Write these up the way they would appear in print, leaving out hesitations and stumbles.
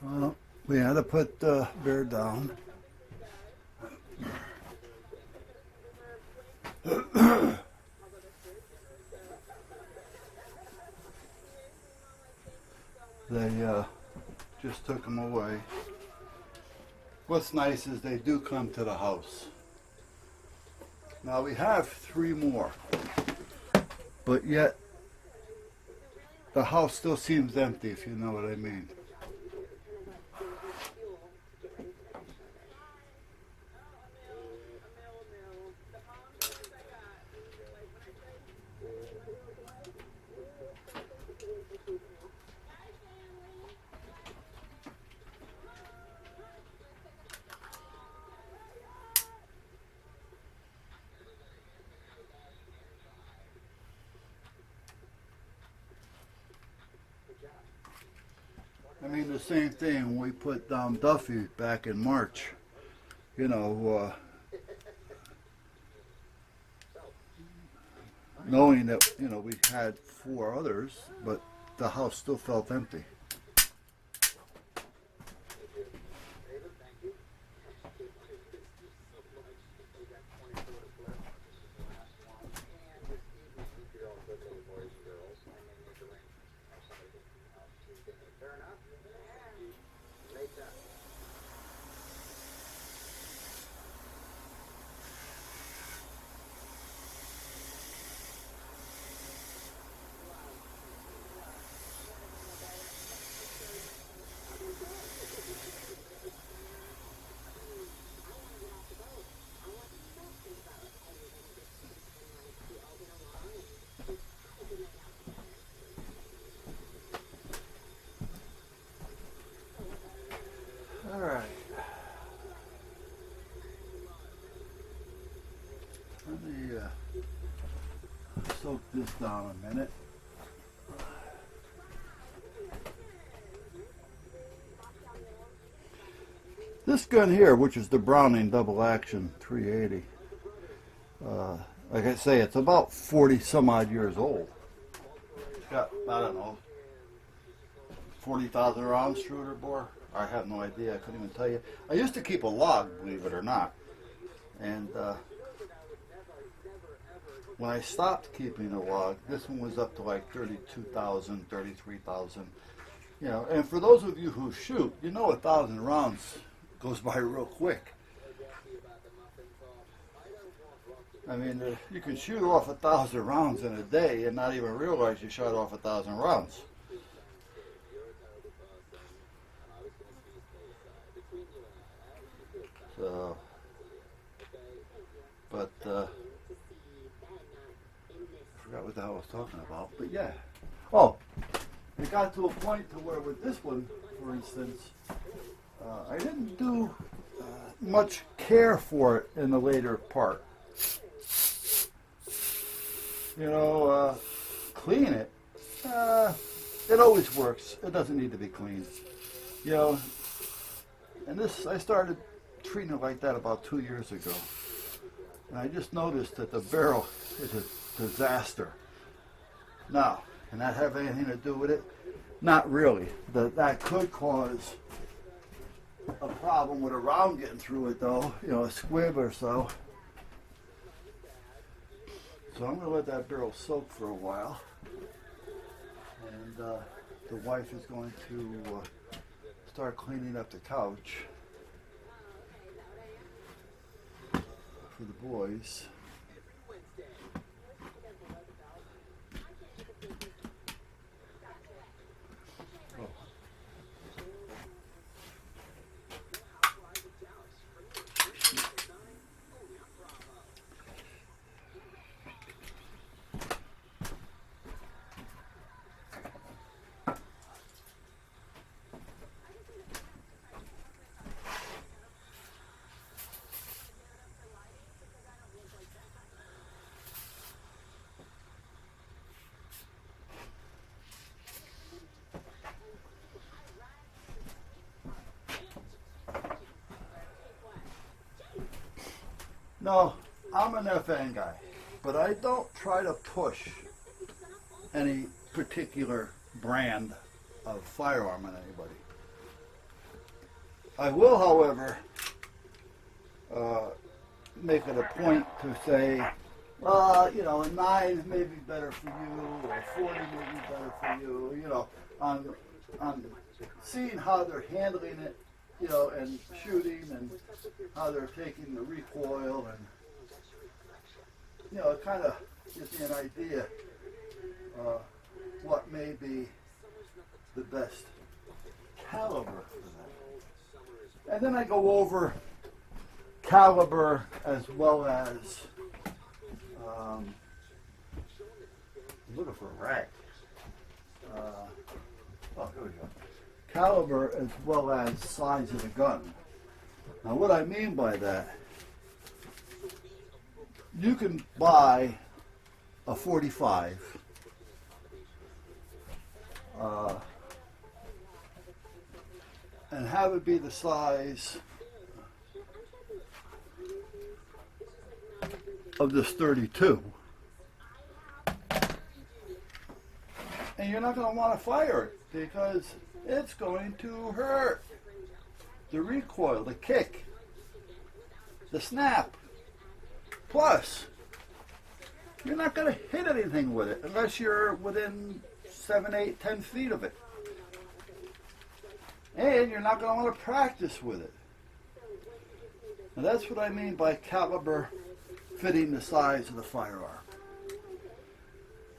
Well, we had to put the bear down. They just took him away. What's nice is they do come to the house. Now we have 3 more, but yet the house still seems empty, if you know what I mean. I mean, the same thing when we put Duffy back in March. You know, knowing that, you know, we had 4 others, but the house still felt empty. All right. Let me soak this down a minute. This gun here, which is the Browning double action 380, like I say, it's about 40 some odd years old. It's got, I don't know, 40,000 rounds through it or more. I have no idea. I couldn't even tell you. I used to keep a log, believe it or not. And when I stopped keeping a log, this one was up to like 32,000, 33,000. You know, and for those of you who shoot, you know 1,000 rounds goes by real quick. I mean, you can shoot off 1,000 rounds in a day and not even realize you shot off 1,000 rounds. So, but I forgot what the hell I was talking about. But yeah. Oh, it got to a point to where with this one, for instance, I didn't do much care for it in the later part. You know, clean it. It always works. It doesn't need to be cleaned. You know, and this, I started treating it like that about 2 years ago. And I just noticed that the barrel is a disaster. Now, can that have anything to do with it? Not really. That could cause a problem with a round getting through it though, you know, a squib or so. So I'm going to let that barrel soak for a while. And the wife is going to start cleaning up the couch for the boys. No, I'm an FN guy, but I don't try to push any particular brand of firearm on anybody. I will, however, make it a point to say, well, you know, a 9 may be better for you, or 40 may be better for you, you know, on seeing how they're handling it, you know, and shooting, and how they're taking the recoil, and, you know, it kind of gives me an idea what may be the best caliber for that. And then I go over caliber as well as I'm looking for a rack. Oh, here we go. Caliber as well as size of the gun. Now, what I mean by that, you can buy a 45 and have it be the size of this 32, and you're not going to want to fire it because it's going to hurt. The recoil, the kick, the snap. Plus, you're not going to hit anything with it unless you're within 7, 8, 10 feet of it. And you're not going to want to practice with it. Now that's what I mean by caliber fitting the size of the firearm.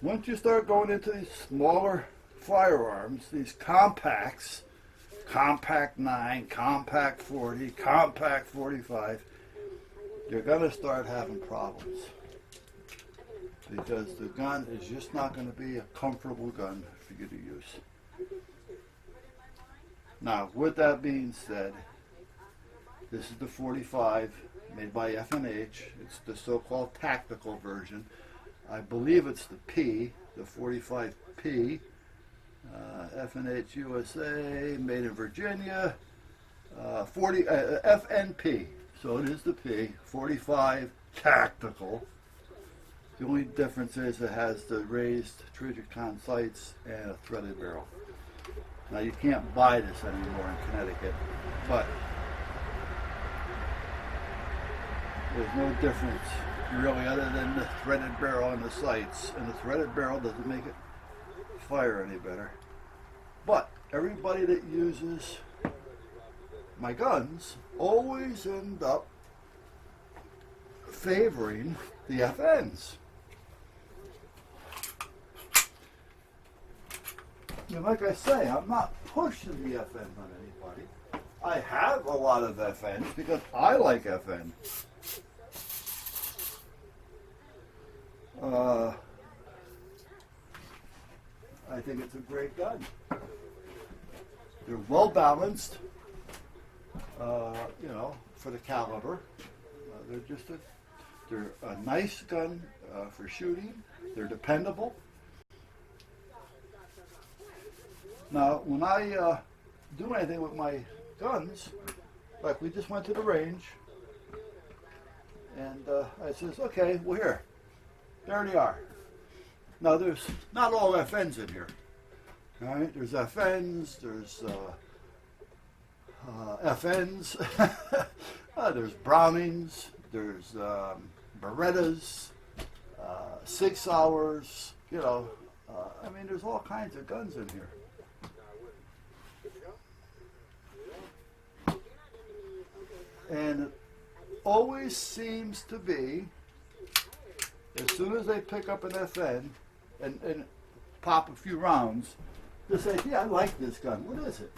Once you start going into these smaller firearms, these compacts, compact 9, compact 40, compact 45, you're going to start having problems. Because the gun is just not going to be a comfortable gun for you to use. Now, with that being said, this is the 45 made by F&H. It's the so-called tactical version. I believe it's the P, the 45P. F&H USA, made in Virginia. FNP. So it is the P, 45 tactical. The only difference is it has the raised Trijicon sights and a threaded barrel. Now you can't buy this anymore in Connecticut, but there's no difference really other than the threaded barrel and the sights. And the threaded barrel doesn't make it fire any better. But everybody that uses my guns always end up favoring the FNs. And like I say, I'm not pushing the FNs on anybody. I have a lot of FNs because I like FN. I think it's a great gun. They're well balanced, you know, for the caliber. They're a nice gun for shooting. They're dependable. Now, when I do anything with my guns, like we just went to the range, and I says, okay, well here, there they are. Now, there's not all FNs in here. All right, there's FNs, there's FNs, there's Brownings, there's Berettas, 6 hours, you know. I mean, there's all kinds of guns in here. And it always seems to be, as soon as they pick up an FN and pop a few rounds, they say, yeah, I like this gun. What is it?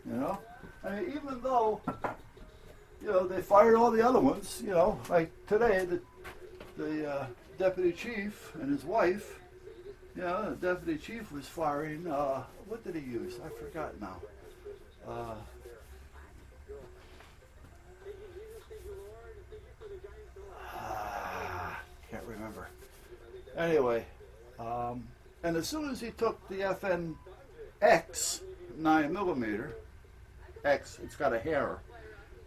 You know? I mean, even though, you know, they fired all the other ones, you know, like today, the deputy chief and his wife, you know, the deputy chief was firing, what did he use? I forgot now. Can't remember. Anyway, and as soon as he took the FN X 9mm, X, it's got a hair.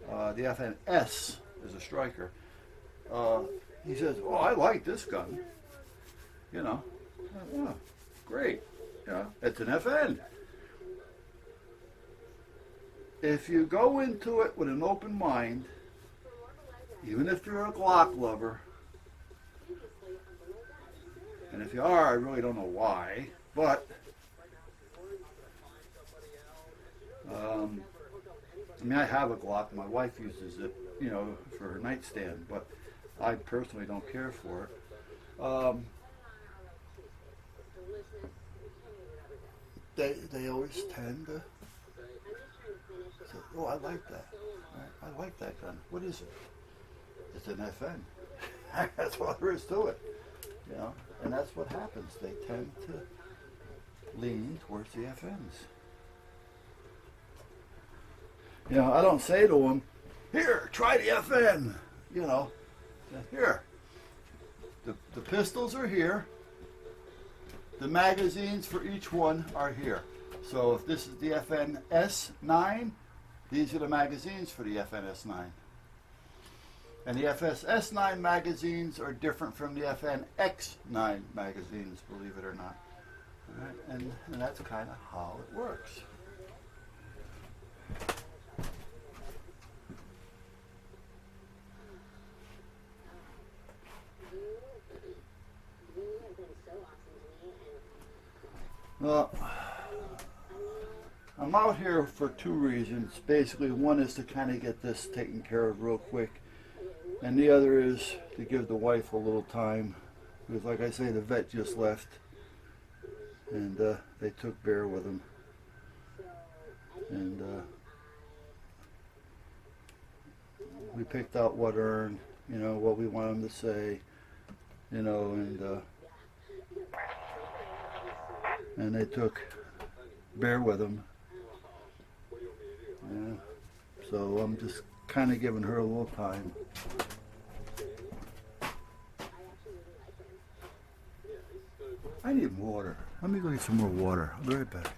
The FN S is a striker. He says, "Oh, I like this gun." You know, yeah. great. You know, it's an FN. If you go into it with an open mind, even if you're a Glock lover, and if you are, I really don't know why, but I mean, I have a Glock. My wife uses it, you know, for her nightstand, but I personally don't care for it. They always tend to say, "Oh, I like that. I like that gun. What is it? It's an FN." That's all there is to it, you know. And that's what happens. They tend to lean towards the FNs. You know, I don't say to them, "Here, try the FN." You know, here. The pistols are here. The magazines for each one are here. So if this is the FN S9, these are the magazines for the FN S9. And the FS S9 magazines are different from the FN X9 magazines, believe it or not. All right? And that's kind of how it works. Well, I'm out here for two reasons. Basically, one is to kind of get this taken care of real quick, and the other is to give the wife a little time, because like I say, the vet just left, and they took Bear with them, and we picked out what arund, you know, what we want him to say, you know, and they took Bear with them. Yeah. So I'm just kind of giving her a little time. I need water. Let me go get some more water. I'll be right back.